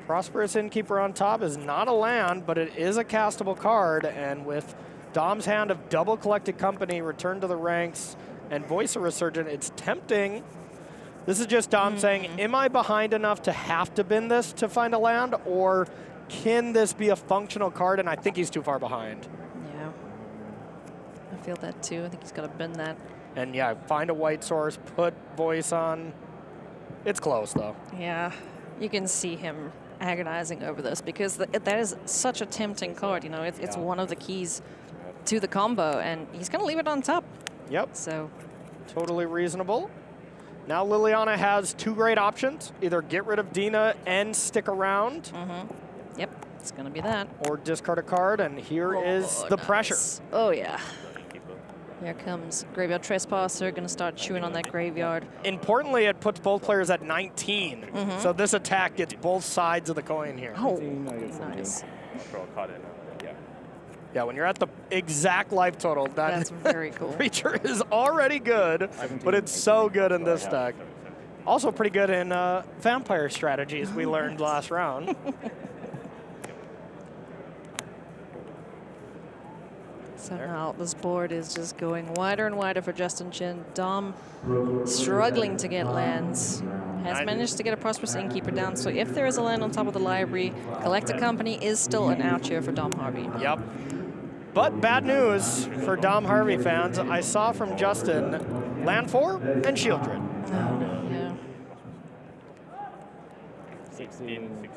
Prosperous Innkeeper on top is not a land, but it is a castable card, and with Dom's hand of double Collected Company, Return to the Ranks, and Voice of Resurgent, it's tempting. This is just Dom saying, am I behind enough to have to bin this to find a land, or can this be a functional card? And I think he's too far behind. Yeah, I feel that too. I think he's got to bin that. And yeah, find a white source, put Voice on. It's close though. Yeah, you can see him agonizing over this because that is such a tempting card. You know, it's one of the keys to the combo, and he's going to leave it on top. Yep. So totally reasonable. Now Liliana has 2 great options. Either get rid of Dina and stick around. Yep, it's going to be that. Or discard a card, and here is the pressure. Oh, yeah. Here comes Graveyard Trespasser, going to start chewing on that graveyard. Importantly, it puts both players at 19. So this attack gets both sides of the coin here. Oh, nice. Yeah, when you're at the exact life total, that's very cool. Creature is already good, but it's so good in this deck. Also pretty good in vampire strategies we learned last round. So now this board is just going wider and wider for Justin Chin. Dom struggling to get lands. Has managed to get a Prosperous Innkeeper down, so if there is a land on top of the library, Collector Company is still an out here for Dom Harvey. Yep. But bad news for Dom Harvey fans. I saw from Justin, land 4 and Shieldred. Yeah. 16.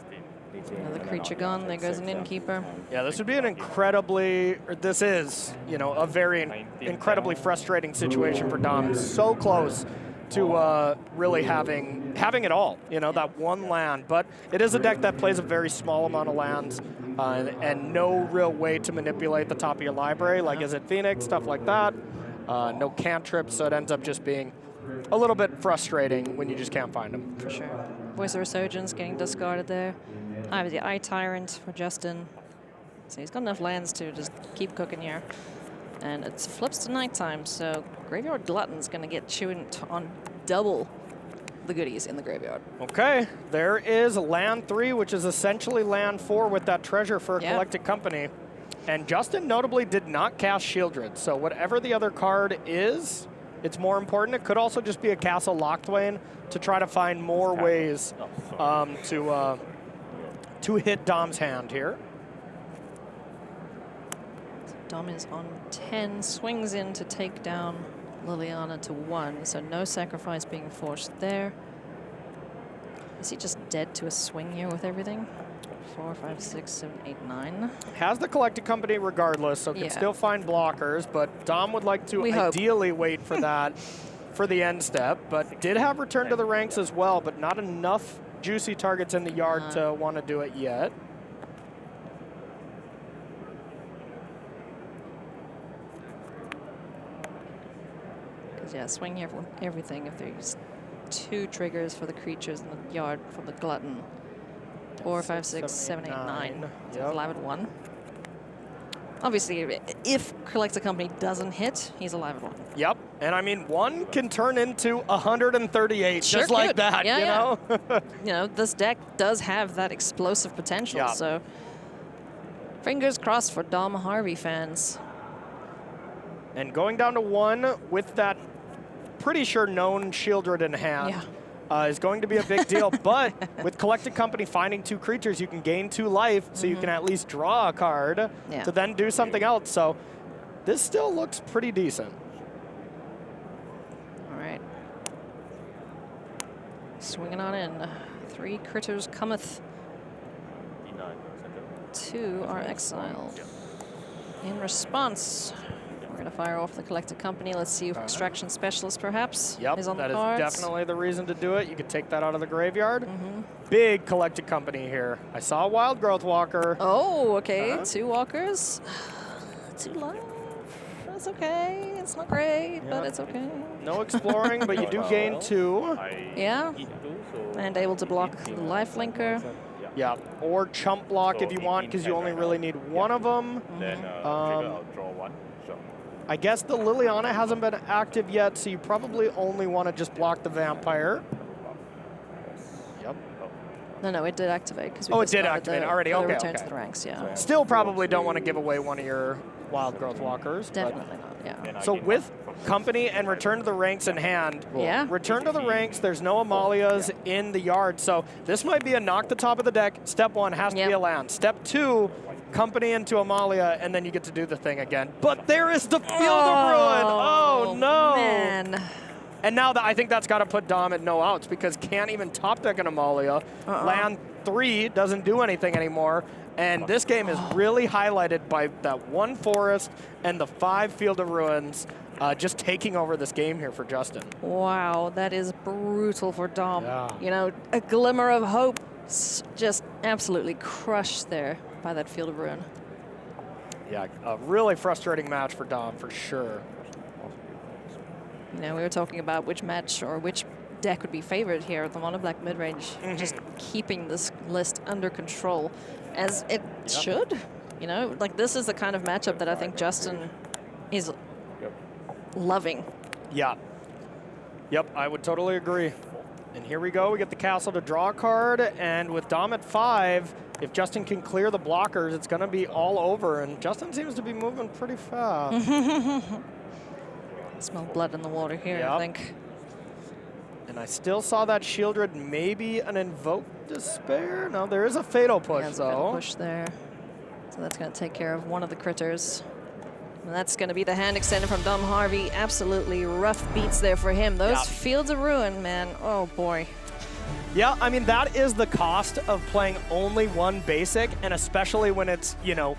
Another creature gone. There goes an Innkeeper. Yeah, this would be an incredibly, or this is, you know, a very incredibly frustrating situation for Dom. So close to really having it all, you know, that one land. But it is a deck that plays a very small amount of lands and no real way to manipulate the top of your library, like is it Phoenix, stuff like that. No cantrips, so it ends up just being a little bit frustrating when you just can't find them. For sure. Voice of Resurgence getting discarded there. The Eye Tyrant for Justin. So he's got enough lands to just keep cooking here. And it flips to nighttime, so Graveyard Glutton's going to get chewing on double the goodies in the graveyard. Okay, there is land 3, which is essentially land 4 with that treasure for a Collected Company. And Justin notably did not cast Shieldred, so whatever the other card is, it's more important. It could also just be a Castle Locthwain to try to find more ways to hit Dom's hand here. Dom is on 10, swings in to take down Liliana to 1, so no sacrifice being forced there. Is he just dead to a swing here with everything? 4, 5, 6, 7, 8, 9. Has the Collected Company regardless, so can still find blockers, but Dom would like to ideally wait for that for the end step, but did have Return to the Ranks as well, but not enough juicy targets in the yard to want to do it yet. Yeah, swing here for everything. If there's 2 triggers for the creatures in the yard for the Glutton. 4, 5, 6, 7, 8, 9. So alive at 1. Obviously, if Collector Company doesn't hit, he's alive at 1. Yep, and I mean, 1 can turn into 138 just like that, you know? You know, this deck does have that explosive potential, so Fingers crossed for Dom Harvey fans. And going down to 1 with that pretty sure known Shieldred in hand is going to be a big deal. But with Collected Company finding 2 creatures, you can gain 2 life, so you can at least draw a card to then do something else. So this still looks pretty decent. All right. Swinging on in. 3 critters cometh. 2 are exiled. In response, we're going to fire off the Collected Company. Let's see if Extraction Specialist, perhaps, is on the cards. That is definitely the reason to do it. You could take that out of the graveyard. Big Collected Company here. I saw a Wild Growth Walker. Oh, okay. 2 walkers. 2 life. That's okay. It's not great, but it's okay. No exploring, but you do gain 2. Yeah. And able to block the life linker. Yeah, or chump block if you want, because you only really need 1 of them. Then draw 1. Sure. I guess the Liliana hasn't been active yet, so you probably only want to just block the vampire. Yep. No, it did activate. Oh, it did activate already. Okay, return to the ranks, yeah. Still probably don't want to give away one of your Wild Growth Walkers. Definitely not, yeah. So with Company and Return to the Ranks in hand, Return to the Ranks, there's no Amalias in the yard, so this might be a knock the top of the deck. Step 1 has to be a land. Step 2, Company into Amalia, and then you get to do the thing again. But there is the Field of Ruin! Oh, no! Man. And now I think that's got to put Dom at no outs, because can't even top deck an Amalia. Land 3 doesn't do anything anymore. And this game is really highlighted by that 1 forest and the 5 Field of Ruins just taking over this game here for Justin. Wow, that is brutal for Dom. Yeah. You know, a glimmer of hope just absolutely crushed there by that Field of Ruin. Yeah, a really frustrating match for Dom for sure. You know, we were talking about which match or which deck would be favored here, the Mono Black Midrange, just keeping this list under control, as it should. You know, like this is the kind of matchup that I think Justin is loving. Yeah. Yep, I would totally agree. And here we go, we get the castle to draw a card, and with Dom at 5, if Justin can clear the blockers, it's gonna be all over, and Justin seems to be moving pretty fast. Smell blood in the water here, I think. And I still saw that Shieldred, maybe an Invoke Despair? No, there is a Fatal Push, there's though. a Fatal Push there. So that's going to take care of one of the critters. And that's going to be the hand extended from Dom Harvey. Absolutely rough beats there for him. Those Fields of Ruin, man, oh boy. Yeah, I mean, that is the cost of playing only 1 basic, and especially when it's, you know,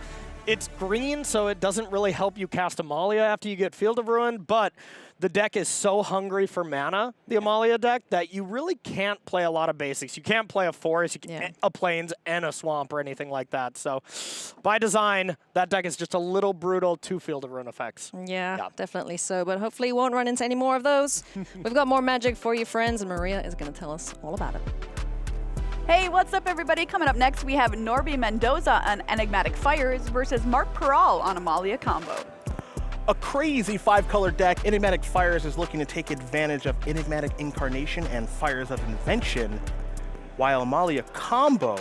it's green, so it doesn't really help you cast Amalia after you get Field of Ruin, but the deck is so hungry for mana, the Amalia deck, that you really can't play a lot of basics. You can't play a forest, you can't a plains, and a swamp or anything like that. So by design, that deck is just a little brutal 2 Field of Ruin effects. Yeah, definitely so, but hopefully you won't run into any more of those. We've got more magic for you, friends, and Maria is going to tell us all about it. Hey, what's up, everybody? Coming up next, we have Norbie Mendoza on Enigmatic Fires versus Marc Peral on Amalia combo. A crazy 5-color deck, Enigmatic Fires is looking to take advantage of Enigmatic Incarnation and Fires of Invention, while Amalia combo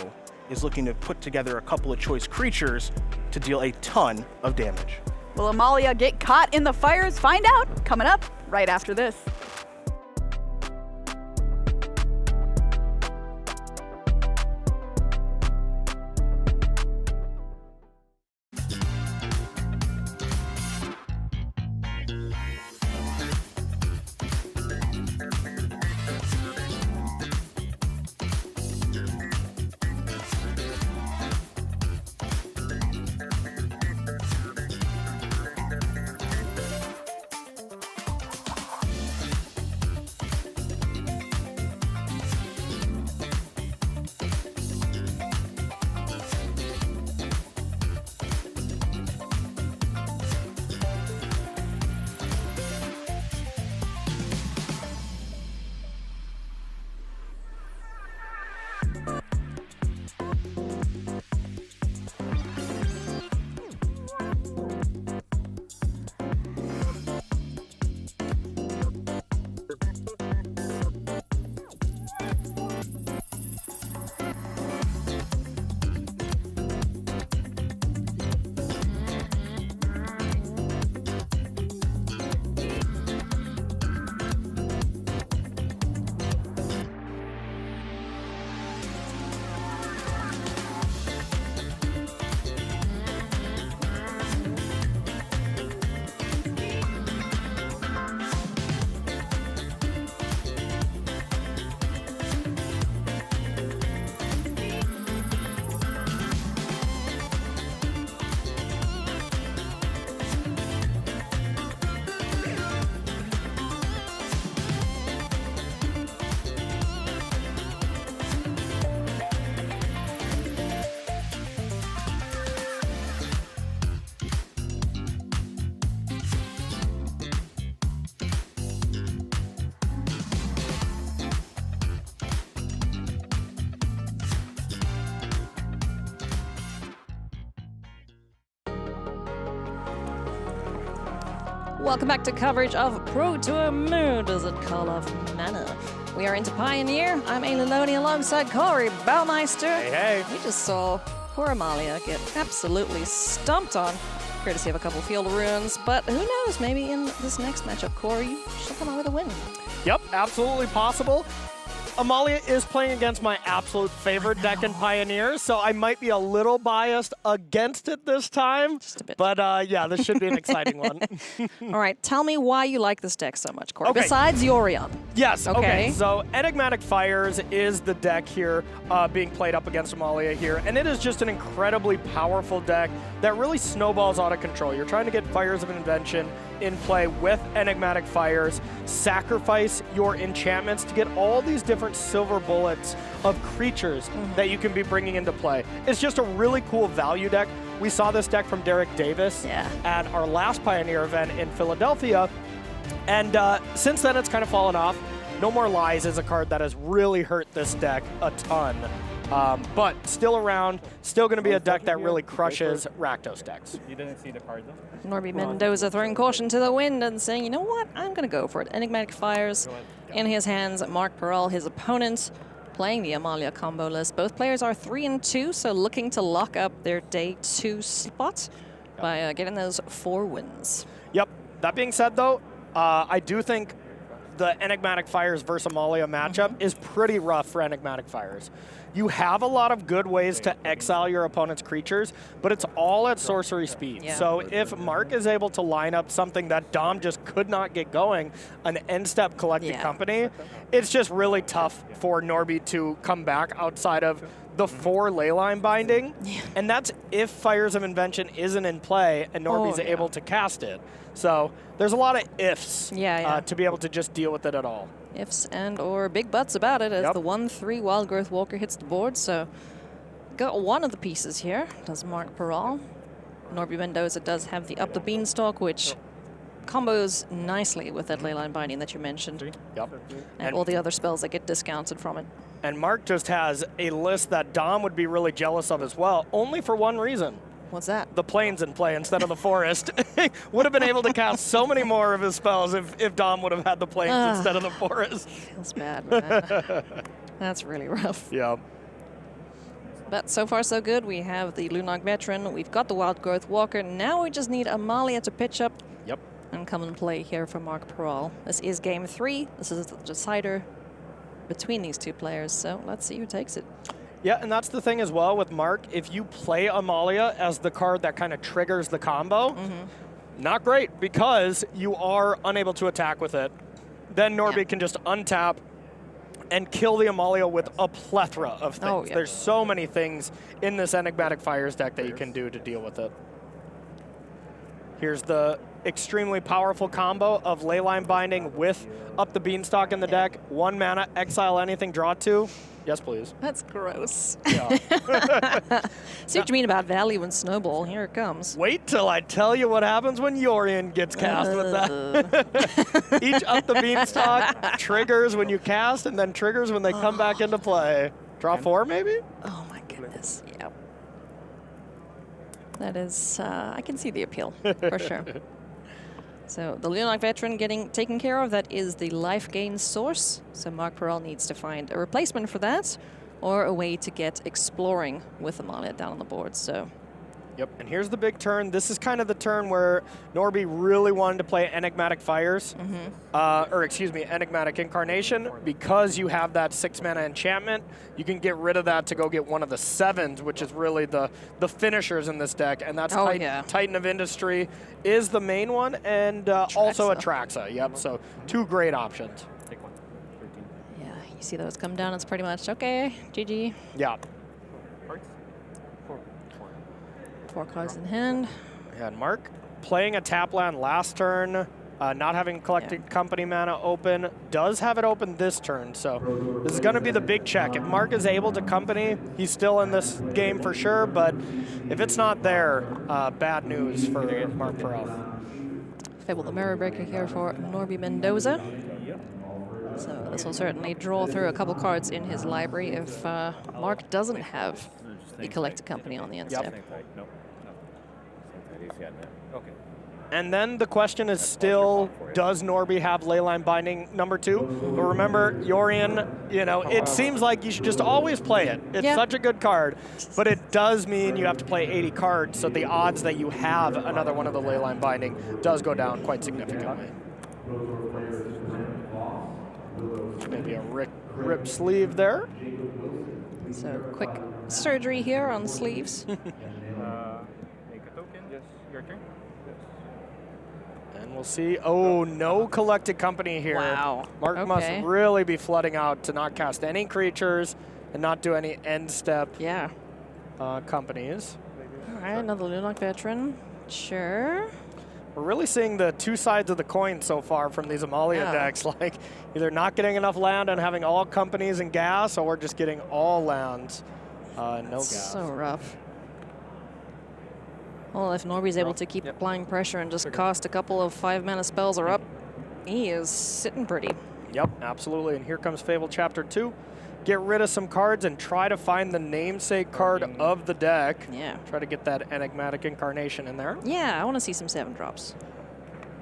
is looking to put together a couple of choice creatures to deal a ton of damage. Will Amalia get caught in the fires? Find out coming up right after this. Welcome back to coverage of Pro Tour Mendoza at Karlov Manor. We are into Pioneer. I'm Aililoni alongside Corey Baumeister. Hey, hey. We just saw poor Amalia get absolutely stomped on, courtesy of a couple field runes. But who knows, maybe in this next matchup, Corey, she'll come out with a win. Yep, absolutely possible. Amalia is playing against my absolute favorite deck in Pioneer, so I might be a little biased against it this time. Just a bit. But yeah, this should be an exciting one. All right, tell me why you like this deck so much, Corey, Okay. besides Yorion. Yes, okay. Okay. So Enigmatic Fires is the deck here being played up against Amalia here, and it is just an incredibly powerful deck that really snowballs out of control. You're trying to get Fires of Invention in play with Enigmatic Fires, sacrifice your enchantments to get all these different silver bullets of creatures that you can be bringing into play. It's just a really cool value deck. We saw this deck from Derek Davis at our last Pioneer event in Philadelphia, and since then it's kind of fallen off. No More Lies is a card that has really hurt this deck a ton, but still around, still going to be a deck that really crushes Rakdos decks. You didn't see the card though? Norbie Mendoza throwing caution to the wind and saying, you know what, I'm going to go for it. Enigmatic Fires in his hands. Marc Peral, his opponent, playing the Amalia combo list. Both players are 3-2, so looking to lock up their day 2 spot by getting those 4 wins. Yep. That being said, though, I do think the Enigmatic Fires versus Amalia matchup is pretty rough for Enigmatic Fires. You have a lot of good ways to exile your opponent's creatures, but it's all at sorcery speed. Yeah. So if Marc is able to line up something that Dom just could not get going, an end-step Collected Company, it's just really tough for Norbie to come back outside of the 4 Leyline Binding, and that's if Fires of Invention isn't in play and Norbie's able to cast it. So there's a lot of ifs to be able to just deal with it at all. Ifs and or big buts about it as the 1/3 Wild Growth Walker hits the board. So got one of the pieces here, does Marc Peral. Norbie Mendoza does have the Up the Beanstalk, which combos nicely with that Leyline Binding that you mentioned. Yep. And all the other spells that get discounted from it. And Marc just has a list that Dom would be really jealous of as well, only for one reason. What's that? The plains in play instead of the forest. Would have been able to cast so many more of his spells if Dom would have had the plains instead of the forest. Feels bad, man. That's really rough. Yeah. But so far so good. We have the Lunark Veteran. We've got the Wild Growth Walker. Now we just need Amalia to pitch up and come and play here for Marc Peral. This is game 3. This is the decider between these 2 players. So let's see who takes it. Yeah, and that's the thing as well with Marc. If you play Amalia as the card that kind of triggers the combo, not great because you are unable to attack with it. Then Norbie can just untap and kill the Amalia with a plethora of things. There's so many things in this Enigmatic Fires deck that you can do to deal with it. Here's the extremely powerful combo of Leyline Binding with Up the Beanstalk in the deck. 1 mana, exile anything, draw 2. Yes, please. That's gross. Yeah. See what you mean about value and snowball. Here it comes. Wait till I tell you what happens when Yorion gets cast with that. Each Up the Beanstalk triggers when you cast and then triggers when they come back into play. Draw 4, maybe? Oh, my goodness. Yeah. That is, I can see the appeal, for sure. So the Lunark Veteran getting taken care of, that is the life gain source. So Marc Peral needs to find a replacement for that or a way to get exploring with Amalia down on the board. So. Yep, and here's the big turn. This is kind of the turn where Norbie really wanted to play Enigmatic Fires, or excuse me, Enigmatic Incarnation. Because you have that 6 mana enchantment, you can get rid of that to go get one of the 7s, which is really the finishers in this deck, and that's Titan of Industry is the main one, and also Atraxa. Yep, so 2 great options. Take 1. 13. Yeah, you see those come down, it's pretty much, okay, GG. Yeah. Cards? 4. 4 cards in hand. And Marc playing a tap land last turn, not having Collected Company mana open, does have it open this turn. So this is going to be the big check. If Marc is able to company, he's still in this game for sure. But if it's not there, bad news for Marc Peral. Fable the Mirror Breaker here for Norbie Mendoza. So this will certainly draw through a couple cards in his library if Marc doesn't have the Collected Company on the end step. No. Okay. And then the question is still, does Norbie have Leyline Binding #2? But remember, Yorion, you know, it seems like you should just always play it. It's such a good card, but it does mean you have to play 80 cards, so the odds that you have another one of the Leyline Binding does go down quite significantly. Maybe a rip sleeve there. So quick surgery here on the sleeves. Make a token. Yes, your turn. And we'll see. Oh, no Collected Company here. Wow. Marc must really be flooding out to not cast any creatures and not do any end step companies. All right, another Lunok veteran. Sure. We're really seeing the two sides of the coin so far from these Amalia decks. Like either not getting enough land and having all companies and gas, or just getting all lands and no gas. So rough. Well, if Norbie's able to keep applying pressure and just cast a couple of 5-mana spells are up, he is sitting pretty. Yep, absolutely. And here comes Fable Chapter 2. Get rid of some cards and try to find the namesake card of the deck. Yeah. Try to get that Enigmatic Incarnation in there. Yeah, I want to see some 7-drops.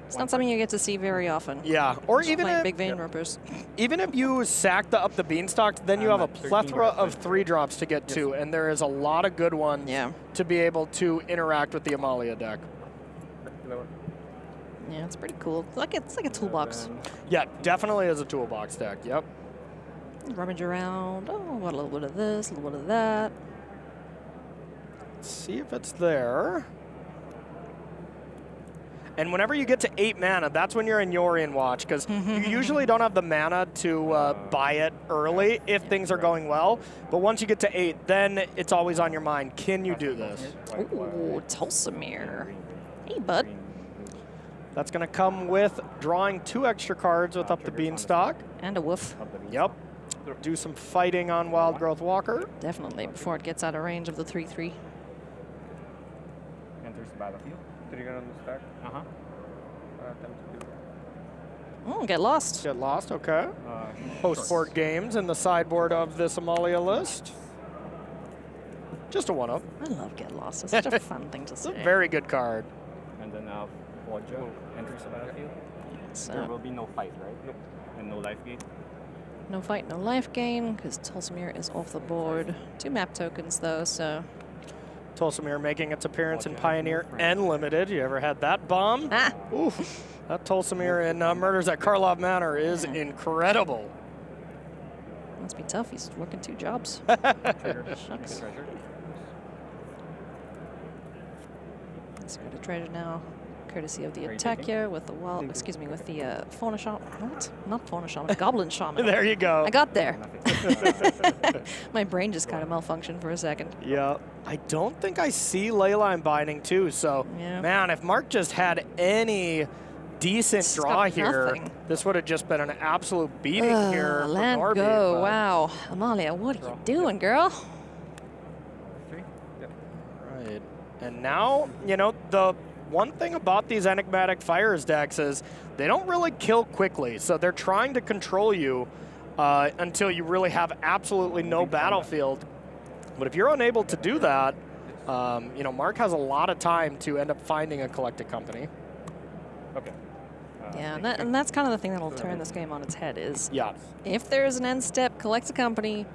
It's not something you get to see very often. Yeah, or Just even playing if, big vein rippers. even if you sack up the Beanstalk, then you have a plethora of 3-drops to get to, and there is a lot of good ones to be able to interact with the Amalia deck. Yeah, it's pretty cool. It's like a toolbox. Yeah, definitely is a toolbox deck. Yep. Rummage around. Oh, what a little bit of this, a little bit of that. Let's see if it's there. And whenever you get to 8 mana, that's when you're in Yorion Watch, because you usually don't have the mana to buy it early if things are going well. But once you get to 8, then it's always on your mind. Can you do this? Ooh, Tulsamere. Hey, bud. That's going to come with drawing 2 extra cards with up the Beanstalk. And a woof. Yep. Do some fighting on Wild Growth Walker. Definitely, before it gets out of range of the 3/3. Enters the battlefield. Trigger on the stack. Get lost. Get lost, okay. Post-board games in the sideboard of this Amalia list. Just a 1-up. I love get lost. It's such a fun thing to It's a say. very good card. And then Wodja enters the battlefield. So, There will be no fight, right? Nope. And no life gate. no fight, no life gain, because Tulsamere is off the board. 2 map tokens, though, so... Tulsamere making its appearance in Pioneer and Limited. You ever had that bomb? Ah! Oof. That Tulsamere in Murders at Karlov Manor is incredible. Must be tough. He's working 2 jobs. Shucks. Let's go to treasure now. Courtesy of the attack here with the with the Fauna Shaman. What? Not Fauna Shaman, Goblin Shaman. There you go. I got there. My brain just kind of malfunctioned for a second. Yeah. I don't think I see Leyline Binding too, so man, if Marc just had any decent draw here, this would have just been an absolute beating here for Land Norbie. go, wow. Amalia, what are you doing, girl? Right. And now, you know, the one thing about these Enigmatic Fires decks is they don't really kill quickly, so they're trying to control you until you really have absolutely no battlefield. But if you're unable to do that, you know, Marc has a lot of time to end up finding a Collected Company. Okay. Yeah, and that's kind of the thing that'll turn this game on its head is if there's an end step, collect a company,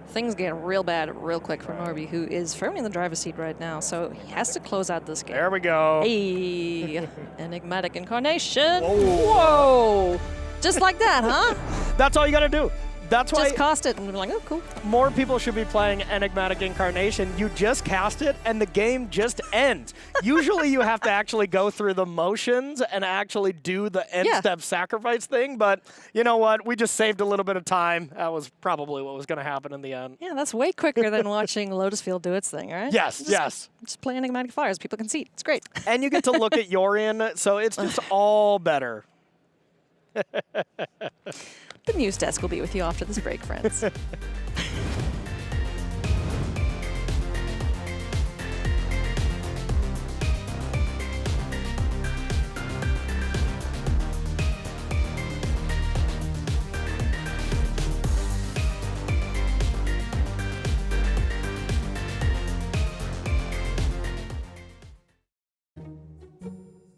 things get real bad real quick for Norbie, who is firmly in the driver's seat right now, so he has to close out this game. There we go. Hey, Enigmatic Incarnation. Whoa. Just like that, huh? That's all you got to do. That's why just cast it and we're like, oh, cool. More people should be playing Enigmatic Incarnation. You just cast it and the game just ends. Usually you have to actually go through the motions and actually do the end step sacrifice thing, but you know what? We just saved a little bit of time. That was probably what was going to happen in the end. Yeah, that's way quicker than watching Lotus Field do its thing, right? Yes, Just play Enigmatic Fires. People can see it. It's great. And you get to look at Yorion, so it's just all better. The news desk will be with you after this break, friends.